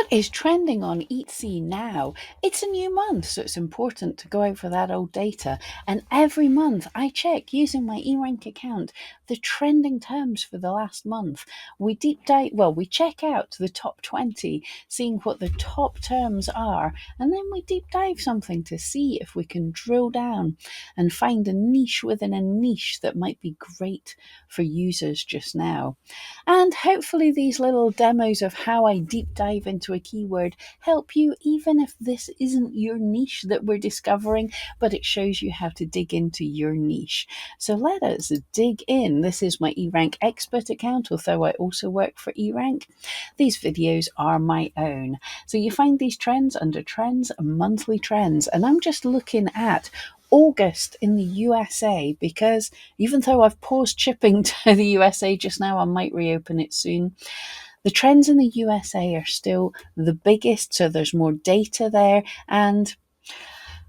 What is trending on Etsy now? It's a new month, so it's important to go over that old data. And every month I check using my eRank account the trending terms for the last month. We we check out the top 20, seeing what the top terms are, and then we deep dive something to see if we can drill down and find a niche within a niche that might be great for users just now. And hopefully, these little demos of how I deep dive into a keyword help you, even if this isn't your niche that we're discovering, but it shows you how to dig into your niche. So let us dig in. This is my eRank expert account, although I also work for eRank. These videos are my own. So you find these trends under trends, monthly trends, and I'm just looking at August in the USA, because even though I've paused shipping to the USA just now, I might reopen it soon. The trends in the USA are still the biggest, so there's more data there. And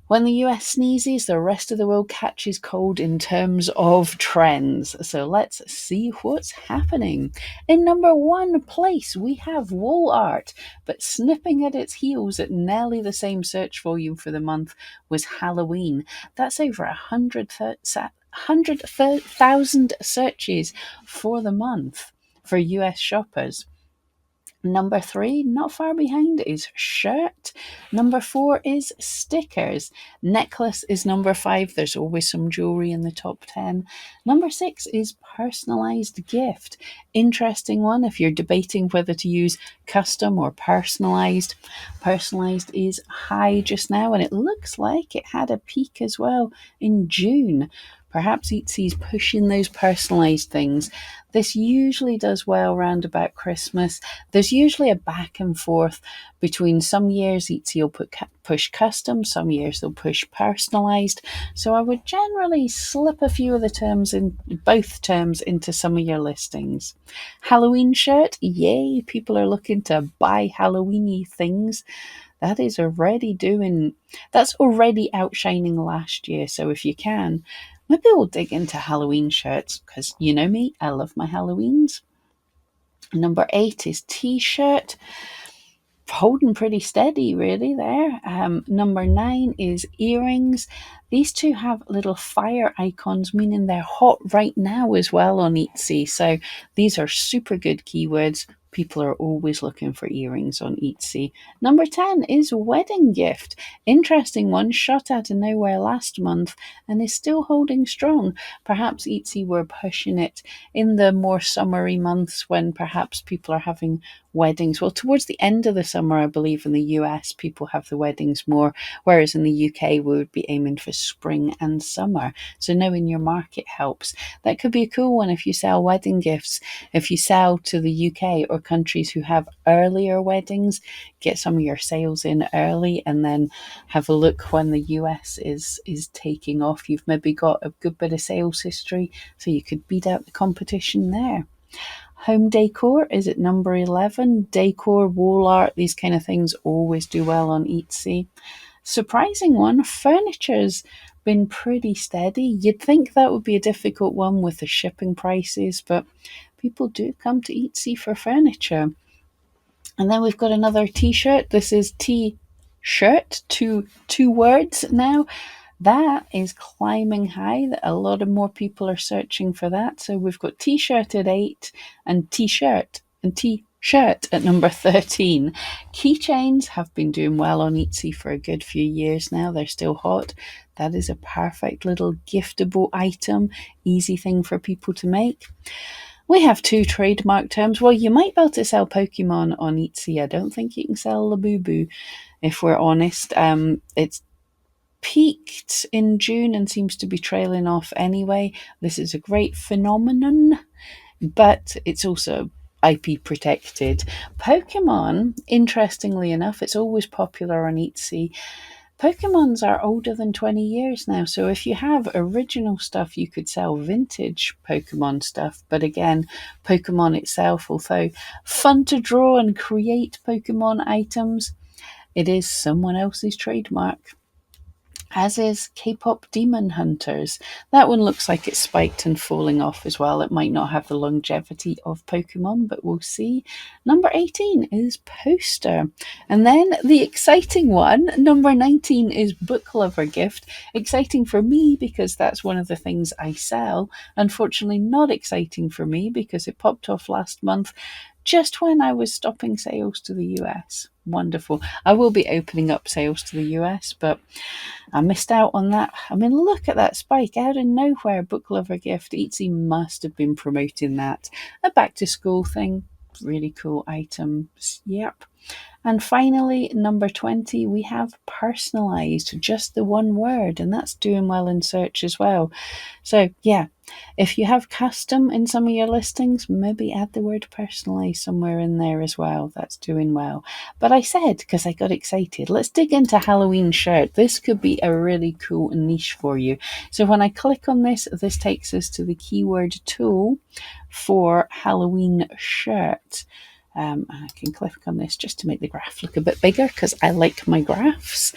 when the US sneezes, the rest of the world catches cold in terms of trends. So let's see what's happening. In number one place, we have wall art, but snipping at its heels at nearly the same search volume for the month was Halloween. That's over 100,000 searches for the month for US shoppers. Number three, not far behind, is shirt. Number four is stickers. Necklace is number five. There's always some jewelry in the top 10. Number six is personalized gift. Interesting one if you're debating whether to use custom or personalized. Personalized is high just now, and it looks like it had a peak as well in June. Perhaps Etsy's pushing those personalized things. This usually does well around about Christmas. There's usually a back and forth between some years Etsy will push custom, some years they'll push personalized. So I would generally slip a few of the terms in both terms into some of your listings. Halloween shirt, yay! People are looking to buy Halloweeny things. That's already outshining last year. So if you can, maybe we'll dig into Halloween shirts, because you know me, I love my Halloweens. Number 8 is t-shirt. Holding pretty steady really there. Number 9 is earrings. These two have little fire icons, meaning they're hot right now as well on Etsy. So these are super good keywords. People are always looking for earrings on Etsy. Number 10 is wedding gift. Interesting one, shot out of nowhere last month and is still holding strong. Perhaps Etsy were pushing it in the more summery months when perhaps people are having weddings. Well, towards the end of the summer, I believe in the US, people have the weddings more, whereas in the UK, we would be aiming for spring and summer. So knowing your market helps. That could be a cool one if you sell wedding gifts. If you sell to the UK or countries who have earlier weddings, get some of your sales in early and then have a look when the US is taking off. You've maybe got a good bit of sales history, so you could beat out the competition there. Home decor is at number 11. Decor, wall art, these kind of things always do well on Etsy. Surprising one, furniture's been pretty steady. You'd think that would be a difficult one with the shipping prices, but people do come to Etsy for furniture. And then we've got another t-shirt. This is t-shirt, two words now. That is climbing high. A lot of more people are searching for that. So we've got t-shirt at 8 and t-shirt at number 13. Keychains have been doing well on Etsy for a good few years now. They're still hot. That is a perfect little giftable item, easy thing for people to make. We have 2 trademark terms. Well, you might be able to sell Pokemon on Etsy. I don't think you can sell Labubu, if we're honest. It's peaked in June and seems to be trailing off anyway. This is a great phenomenon, but it's also IP protected. Pokemon, interestingly enough, it's always popular on Etsy. Pokemons are older than 20 years now, so if you have original stuff, you could sell vintage Pokemon stuff. But again, Pokemon itself, although fun to draw and create Pokemon items, it is someone else's trademark. as is K-pop Demon Hunters. That one looks like it's spiked and falling off as well. It might not have the longevity of Pokemon, but we'll see. Number 18 is Poster. And then the exciting one, number 19, is Book Lover Gift. Exciting for me because that's one of the things I sell. Unfortunately, not exciting for me because it popped off last month just when I was stopping sales to the US. Wonderful. I will be opening up sales to the US, but I missed out on that. I mean, look at that spike out of nowhere. Book Lover Gift. Etsy must have been promoting that. A back to school thing. Really cool items. Yep. And finally, number 20, we have personalized, just the one word, and that's doing well in search as well. So, yeah, if you have custom in some of your listings, maybe add the word personalized somewhere in there as well. That's doing well. But I said, because I got excited, let's dig into Halloween shirt. This could be a really cool niche for you. So when I click on this, this takes us to the keyword tool for Halloween shirt. I can click on this just to make the graph look a bit bigger because I like my graphs.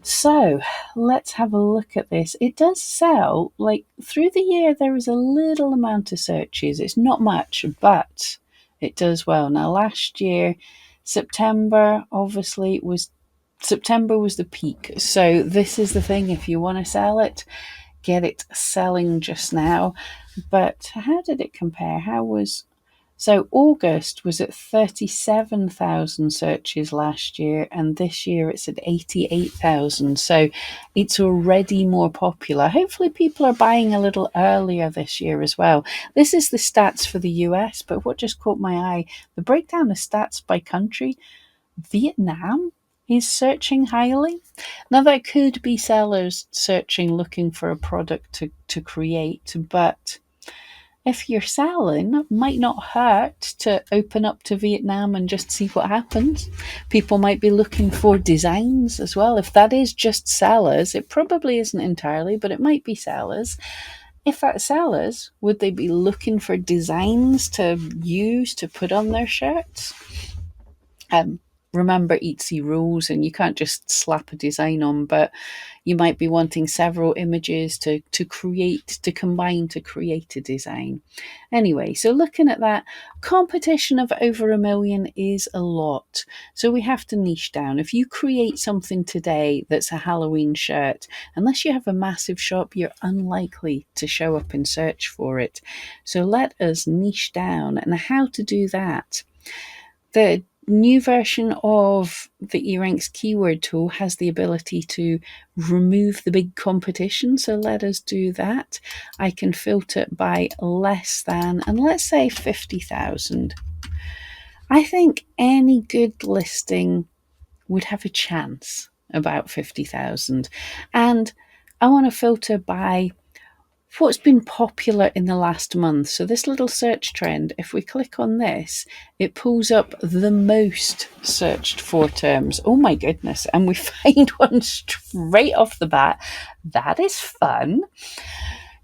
So let's have a look at this. It does sell, like through the year, there is a little amount of searches. It's not much, but it does well. Now, last year, September was the peak. So this is the thing. If you want to sell it, get it selling just now. But how did it compare? So August was at 37,000 searches last year, and this year it's at 88,000. So it's already more popular. Hopefully people are buying a little earlier this year as well. This is the stats for the US, but what just caught my eye, the breakdown of stats by country, Vietnam is searching highly. Now that could be sellers searching, looking for a product to create, but if you're selling, it might not hurt to open up to Vietnam and just see what happens. People might be looking for designs as well. If that is just sellers, it probably isn't entirely, but it might be sellers. If that's sellers, would they be looking for designs to use to put on their shirts? Remember Etsy rules, and you can't just slap a design on, but you might be wanting several images to combine to create a design. Anyway, so looking at that, competition of over 1 million is a lot. So we have to niche down. If you create something today that's a Halloween shirt, unless you have a massive shop, you're unlikely to show up in search for it. So let us niche down. And how to do that? The new version of the eRanks keyword tool has the ability to remove the big competition. So let us do that. I can filter by less than, and let's say 50,000. I think any good listing would have a chance about 50,000. And I want to filter by what's been popular in the last month. So this little search trend, if we click on this, it pulls up the most searched for terms. Oh my goodness. And we find one straight off the bat. That is fun.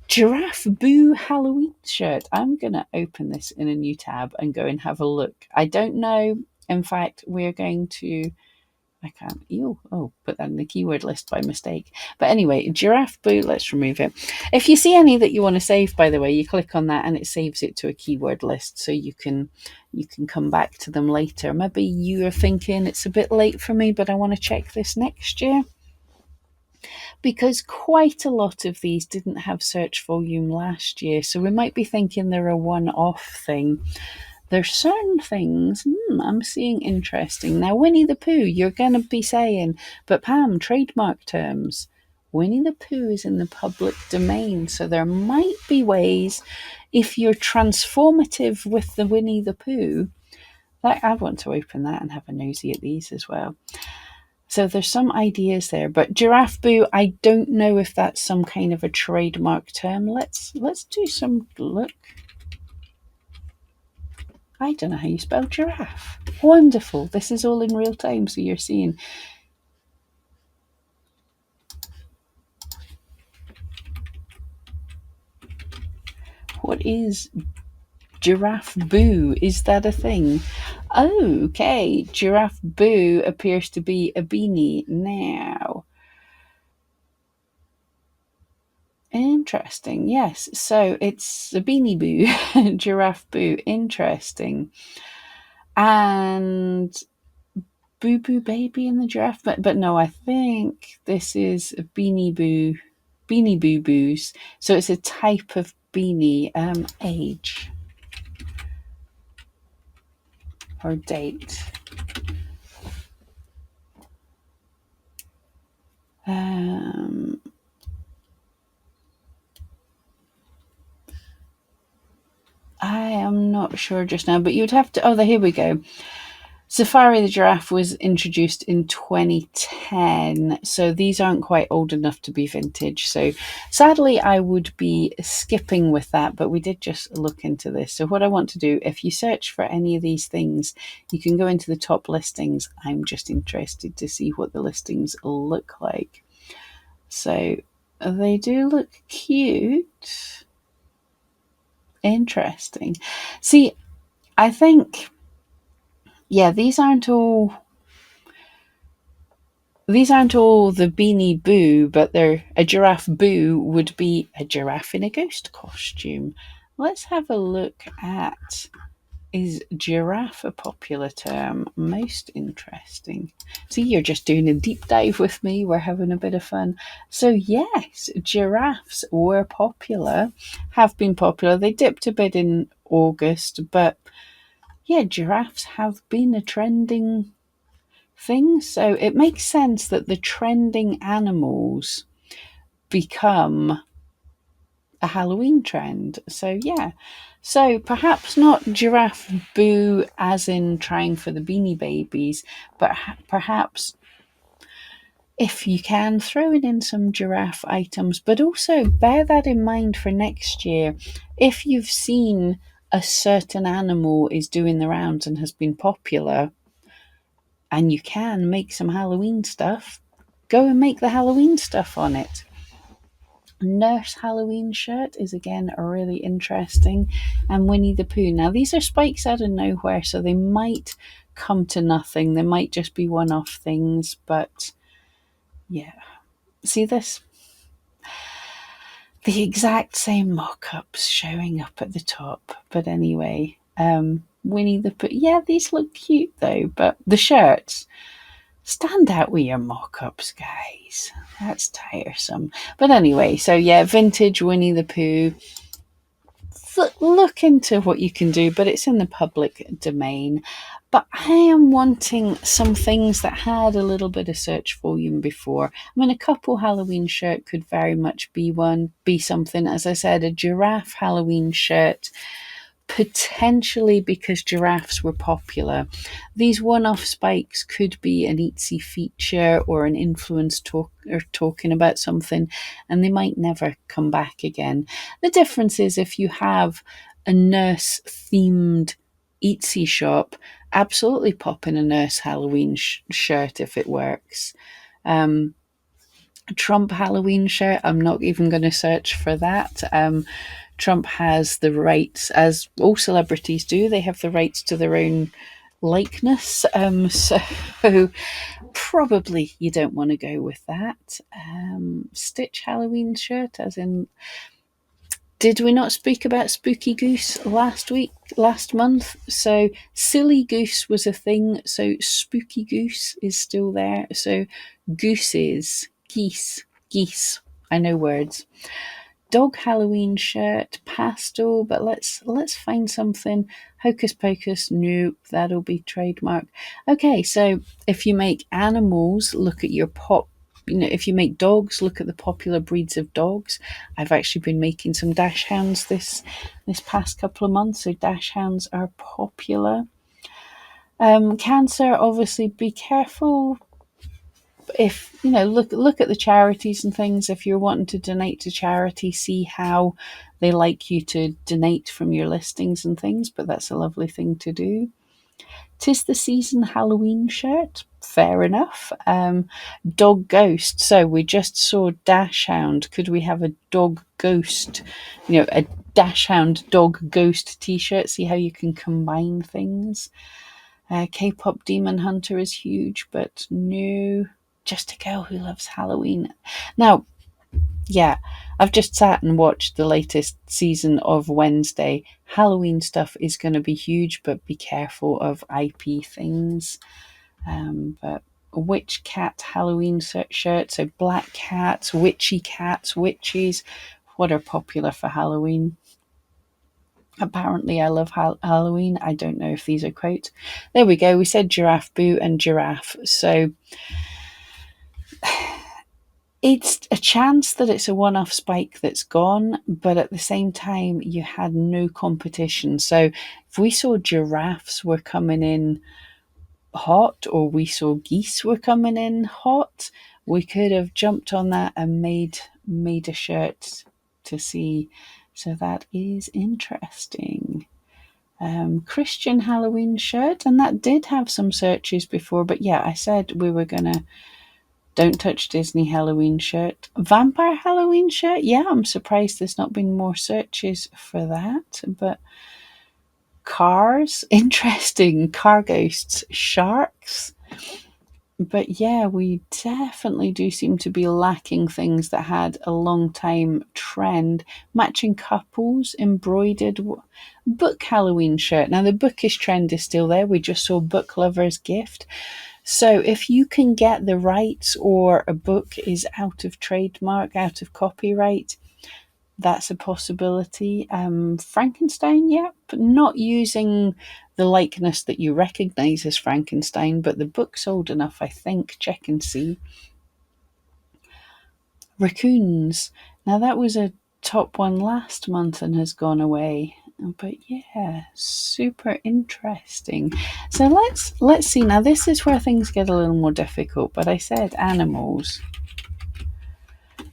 Giraffe Boo Halloween shirt. I'm going to open this in a new tab and go and have a look. I don't know. In fact, we're going to I can't. Put that in the keyword list by mistake. But anyway, giraffe boo, let's remove it. If you see any that you want to save, by the way, you click on that and it saves it to a keyword list, so you can come back to them later. Maybe you are thinking it's a bit late for me, but I want to check this next year. Because quite a lot of these didn't have search volume last year, so we might be thinking they're a one-off thing. There's certain things I'm seeing interesting. Now, Winnie the Pooh, you're going to be saying, but Pam, trademark terms. Winnie the Pooh is in the public domain, so there might be ways, if you're transformative with the Winnie the Pooh, that I want to open that and have a nosy at these as well. So there's some ideas there, but Giraffe Boo, I don't know if that's some kind of a trademark term. Let's do some look. I don't know how you spell giraffe. Wonderful. This is all in real time, so you're seeing. What is Giraffe Boo, is that a thing? Okay, Giraffe Boo appears to be a beanie now. Interesting, yes. So it's a Beanie Boo, Giraffe Boo. Interesting. And Boo Boo Baby and the Giraffe, but no, I think this is a Beanie Boo Boos. So it's a type of beanie. Age or date. I am not sure just now, but you'd have to. Oh, here we go. Safari the Giraffe was introduced in 2010, so these aren't quite old enough to be vintage. So sadly, I would be skipping with that, but we did just look into this. So what I want to do, if you search for any of these things, you can go into the top listings. I'm just interested to see what the listings look like. So they do look cute. Interesting. See, I think, yeah, these aren't all the Beanie Boo, but they're a Giraffe Boo would be a giraffe in a ghost costume. Let's have a look at, is giraffe a popular term? Most interesting. See, you're just doing a deep dive with me. We're having a bit of fun. So yes, giraffes were popular, have been popular. They dipped a bit in August, but yeah, giraffes have been a trending thing. So it makes sense that the trending animals become a Halloween trend. So yeah. So perhaps not Giraffe Boo as in trying for the Beanie Babies, but perhaps if you can throw in some giraffe items, but also bear that in mind for next year. If you've seen a certain animal is doing the rounds and has been popular, and you can make some Halloween stuff, go and make the Halloween stuff on it. Nurse Halloween shirt is again really interesting, and Winnie the Pooh. Now these are spikes out of nowhere, so they might come to nothing. They might just be one-off things, but yeah. See this? The exact same mock-ups showing up at the top. But anyway, Winnie the Pooh. Yeah, these look cute though, but the shirts, stand out with your mock-ups, guys. That's tiresome. But anyway, so yeah, vintage Winnie the Pooh. Look into what you can do, but it's in the public domain. But I am wanting some things that had a little bit of search volume before. I mean, a couple Halloween shirt could very much be something. As I said, a giraffe Halloween shirt, potentially because giraffes were popular. These one-off spikes could be an Etsy feature or an influence talking about something, and they might never come back again. The difference is if you have a nurse-themed Etsy shop, absolutely pop in a nurse Halloween shirt if it works. Trump Halloween shirt, I'm not even going to search for that. Trump has the rights, as all celebrities do, they have the rights to their own likeness. So probably you don't want to go with that. Stitch Halloween shirt, as in, did we not speak about Spooky Goose last month? So Silly Goose was a thing, so Spooky Goose is still there. So gooses, geese. I know words. Dog Halloween shirt, pastel, but let's find something. Hocus Pocus, nope, that'll be trademark. Okay, so if you make animals, look at your if you make dogs, look at the popular breeds of dogs. I've actually been making some dachshunds this past couple of months, so dachshunds are popular. Cancer, obviously, be careful. If look at the charities and things. If you're wanting to donate to charity, see how they like you to donate from your listings and things, but that's a lovely thing to do. 'Tis the season Halloween shirt, fair enough. Dog ghost, so we just saw dachshund. Could we have a dog ghost, a Dashhound Dog Ghost t-shirt. See how you can combine things. K-pop Demon Hunter is huge, but no, just a girl who loves Halloween. Now, yeah, I've just sat and watched the latest season of Wednesday. Halloween stuff is going to be huge, but be careful of IP things. But witch cat Halloween shirt, so black cats, witches, what are popular for Halloween? Apparently, I love Halloween. I don't know if these are quotes. There we go. We said giraffe boo and giraffe. So it's a chance that it's a one-off spike that's gone, but at the same time, you had no competition. So if we saw giraffes were coming in hot, or we saw geese were coming in hot, we could have jumped on that and made a shirt to see. So that is interesting. Christian Halloween shirt, and that did have some searches before, but yeah, I said we were gonna don't touch Disney Halloween shirt. Vampire Halloween shirt, yeah, I'm surprised there's not been more searches for that. But cars, interesting. Car ghosts, sharks. But yeah, we definitely do seem to be lacking things that had a long time trend. Matching couples, embroidered book Halloween shirt. Now, the bookish trend is still there. We just saw Book Lover's Gift. So if you can get the rights, or a book is out of trademark, out of copyright, that's a possibility. Frankenstein, yep, not using the likeness that you recognize as Frankenstein, but the book's old enough, I think. Check and see. Raccoons. Now that was a top one last month and has gone away. But yeah, super interesting. So let's see. Now this is where things get a little more difficult, but I said animals.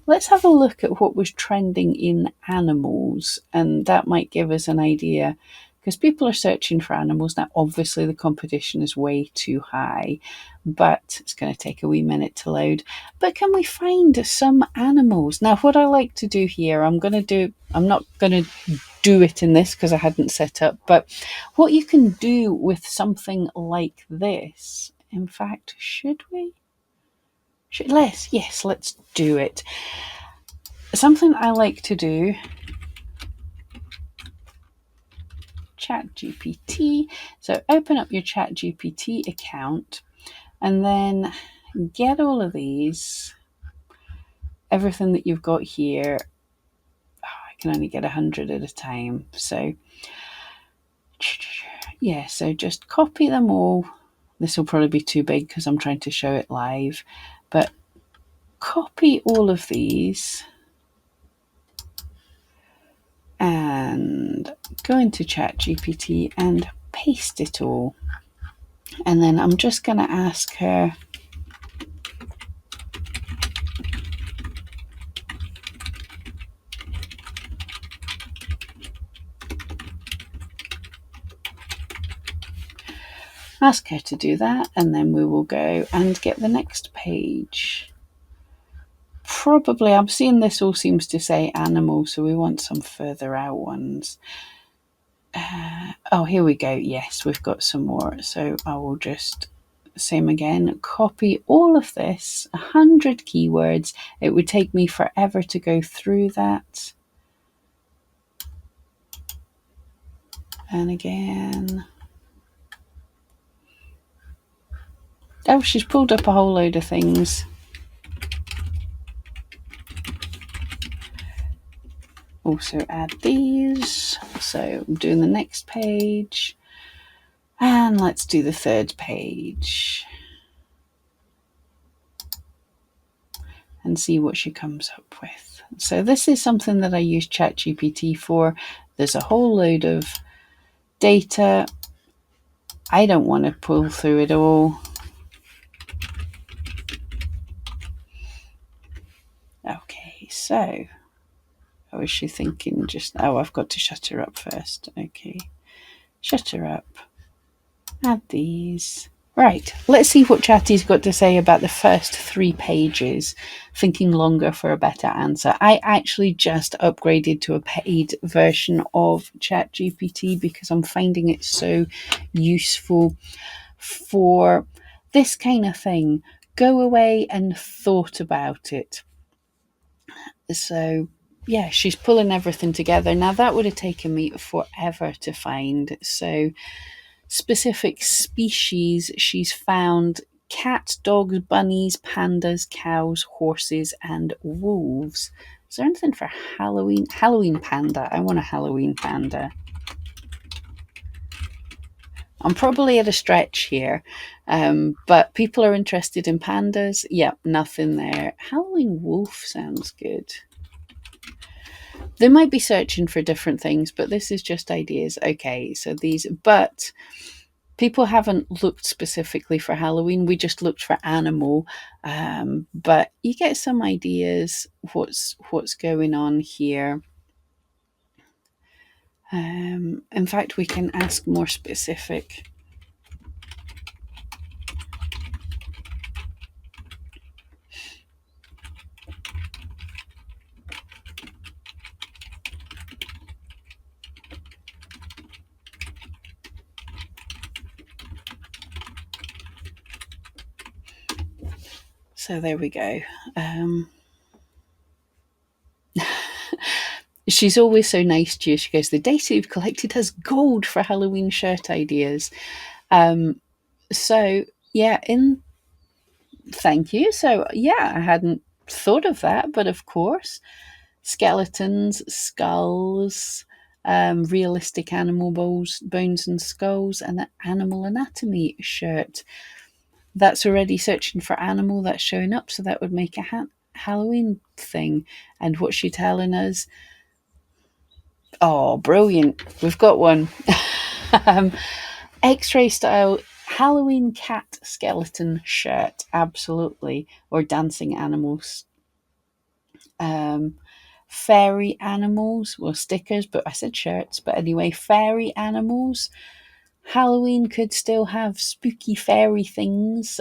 Let's have a look at what was trending in animals, and that might give us an idea, because people are searching for animals. Now, obviously, the competition is way too high, but it's going to take a wee minute to load. But can we find some animals? Now, what I like to do here, I'm not going to do it in this because I hadn't set up, but what you can do with something like this, in fact, should we? Let's do it. Something I like to do, ChatGPT. So open up your ChatGPT account and then get all of these, everything that you've got here. I can only get 100 at a time. So yeah, so just copy them all. This will probably be too big because I'm trying to show it live, but copy all of these and go into ChatGPT and paste it all. And then I'm just going to ask her, to do that, and then we will go and get the next page. Probably, I'm seeing this all seems to say animal, so we want some further out ones. Oh, here we go. Yes, we've got some more. So I will just, same again, copy all of this, 100 keywords. It would take me forever to go through that. And again. Oh, she's pulled up a whole load of things. Also add these. So I'm doing the next page. And let's do the third page. And see what she comes up with. So this is something that I use ChatGPT for. There's a whole load of data. I don't want to pull through it all. Okay, so how is she thinking? I've got to shut her up first. Okay, shut her up. Add these. Right, let's see what Chatty's got to say about the first 3 pages. Thinking longer for a better answer. I actually just upgraded to a paid version of ChatGPT because I'm finding it so useful for this kind of thing. Go away and thought about it. So, yeah, she's pulling everything together. Now, that would have taken me forever to find. So, specific species she's found: cats, dogs, bunnies, pandas, cows, horses, and wolves. Is there anything for Halloween? Halloween panda. I want a Halloween panda. I'm probably at a stretch here, but people are interested in pandas. Yep, nothing there. Halloween wolf sounds good. They might be searching for different things, but this is just ideas. Okay, so these, but people haven't looked specifically for Halloween. We just looked for animal, but you get some ideas what's going on here. In fact, we can ask more specific. So there we go. She's always so nice to you. She goes, the data you've collected has gold for Halloween shirt ideas. So yeah, thank you. So yeah, I hadn't thought of that, but of course, skeletons, skulls, realistic animal bones and skulls, and an animal anatomy shirt. That's already searching for animal that's showing up, so that would make a Halloween thing. And what's she telling us? Oh, brilliant. We've got one. X-ray style Halloween cat skeleton shirt. Absolutely. Or dancing animals. Fairy animals. Well, stickers, but I said shirts. But anyway, fairy animals. Halloween could still have spooky fairy things.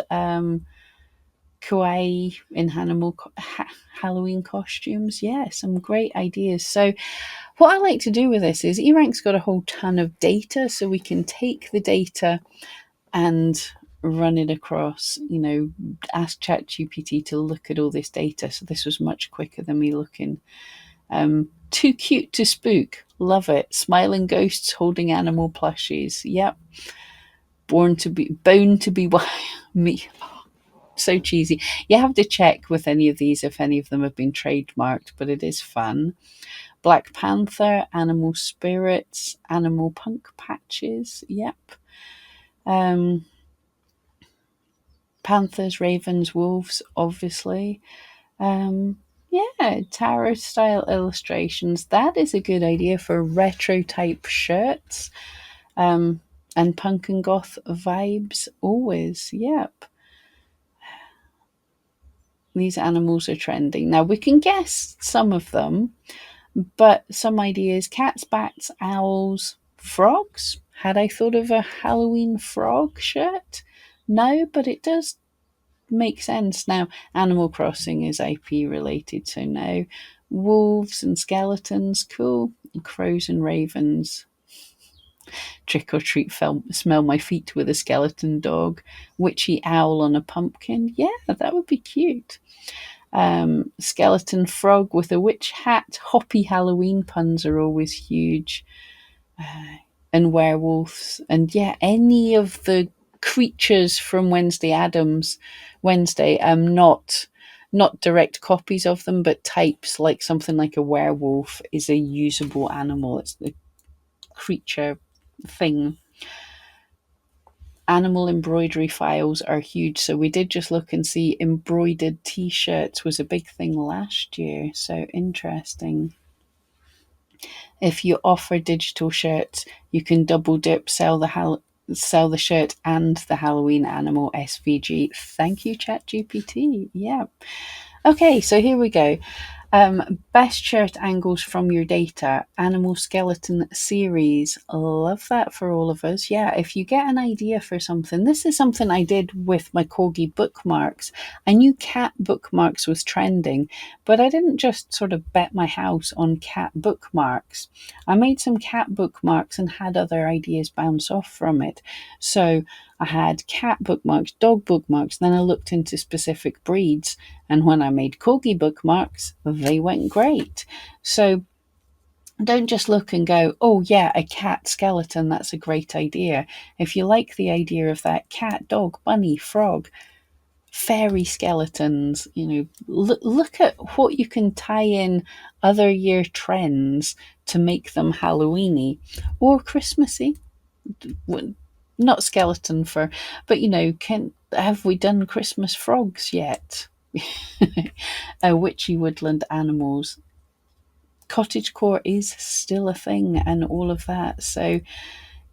Kawaii in Halloween costumes. Yeah, some great ideas. So what I like to do with this is eRank's got a whole ton of data, so we can take the data and run it across, ask ChatGPT to look at all this data. So this was much quicker than me looking. Too cute to spook. Love it. Smiling ghosts holding animal plushies. Yep. Bone to be me. So cheesy. You have to check with any of these if any of them have been trademarked, but it is fun. Black Panther, animal spirits, animal punk patches. Yep. Panthers, ravens, wolves, obviously. Yeah, tarot style illustrations. That is a good idea for retro type shirts. And punk and goth vibes always. Yep. These animals are trending. Now we can guess some of them, but some ideas: cats, bats, owls, frogs. Had I thought of a Halloween frog shirt? No, but it does make sense. Now, Animal Crossing is IP related, so no. Wolves and skeletons, cool. Crows and ravens. Trick or treat, smell my feet with a skeleton dog. Witchy owl on a pumpkin. Yeah, that would be cute. Skeleton frog with a witch hat. Hoppy Halloween puns are always huge. And werewolves. And yeah, any of the creatures from Wednesday Addams. Not direct copies of them, but types, like something like a werewolf is a usable animal. It's the creature thing. Animal embroidery files are huge. So we did just look and see embroidered t-shirts was a big thing last year. So interesting. If you offer digital shirts, you can double dip, sell the shirt and the Halloween animal SVG. Thank you, ChatGPT. Yeah. Okay, so here we go. Best shirt angles from your data, animal skeleton series. Love that for all of us. Yeah, if you get an idea for something, this is something I did with my corgi bookmarks. I knew cat bookmarks was trending, but I didn't just sort of bet my house on cat bookmarks. I made some cat bookmarks and had other ideas bounce off from it. So I had cat bookmarks, dog bookmarks, then I looked into specific breeds. And when I made corgi bookmarks, they went great. So don't just look and go, oh, yeah, a cat skeleton, that's a great idea. If you like the idea of that cat, dog, bunny, frog, fairy skeletons, look at what you can tie in other year trends to make them Halloweeny or Christmassy. Not skeleton fur, but can have we done Christmas frogs yet? Witchy woodland animals. Cottagecore is still a thing and all of that. So,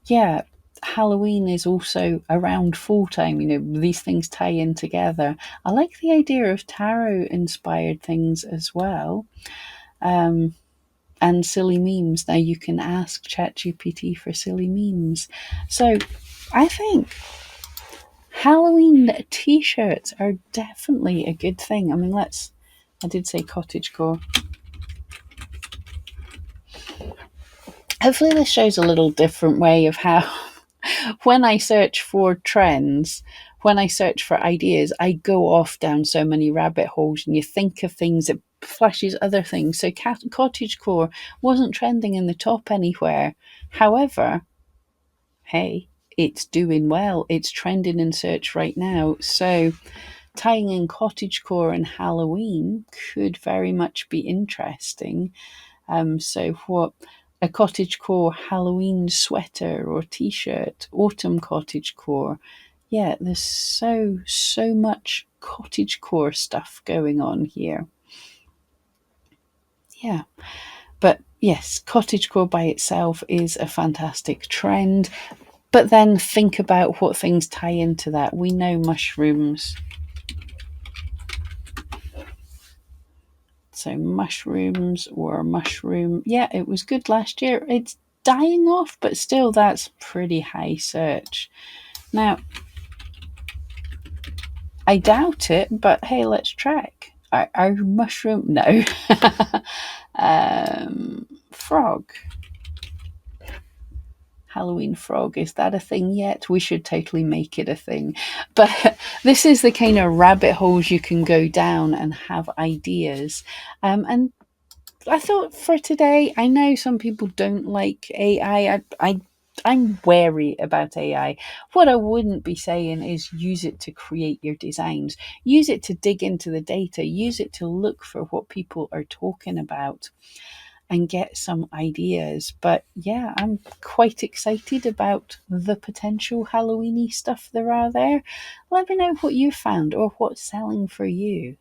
yeah, Halloween is also around fall time. These things tie in together. I like the idea of tarot inspired things as well. And silly memes. Now you can ask ChatGPT for silly memes. So, I think Halloween t-shirts are definitely a good thing. I mean, I did say cottagecore. Hopefully this shows a little different way of how when I search for trends, when I search for ideas, I go off down so many rabbit holes and you think of things, it flashes other things. So cottagecore wasn't trending in the top anywhere. However, hey, it's doing well. It's trending in search right now. So tying in cottagecore and Halloween could very much be interesting. So what a cottagecore Halloween sweater or t-shirt, autumn cottagecore. Yeah, there's so much cottagecore stuff going on here. Yeah. But yes, cottagecore by itself is a fantastic trend. But then think about what things tie into that. We know mushrooms. So mushrooms or mushroom. Yeah, it was good last year. It's dying off, but still that's pretty high search. Now, I doubt it, but hey, let's check. Are mushroom? No. Frog. Halloween frog, is that a thing yet? We should totally make it a thing. But this is the kind of rabbit holes you can go down and have ideas. And I thought for today, I know some people don't like AI. I'm wary about AI. What I wouldn't be saying is use it to create your designs. Use it to dig into the data. Use it to look for what people are talking about and get some ideas. But yeah, I'm quite excited about the potential Halloweeny stuff there are there. Let me know what you found or what's selling for you.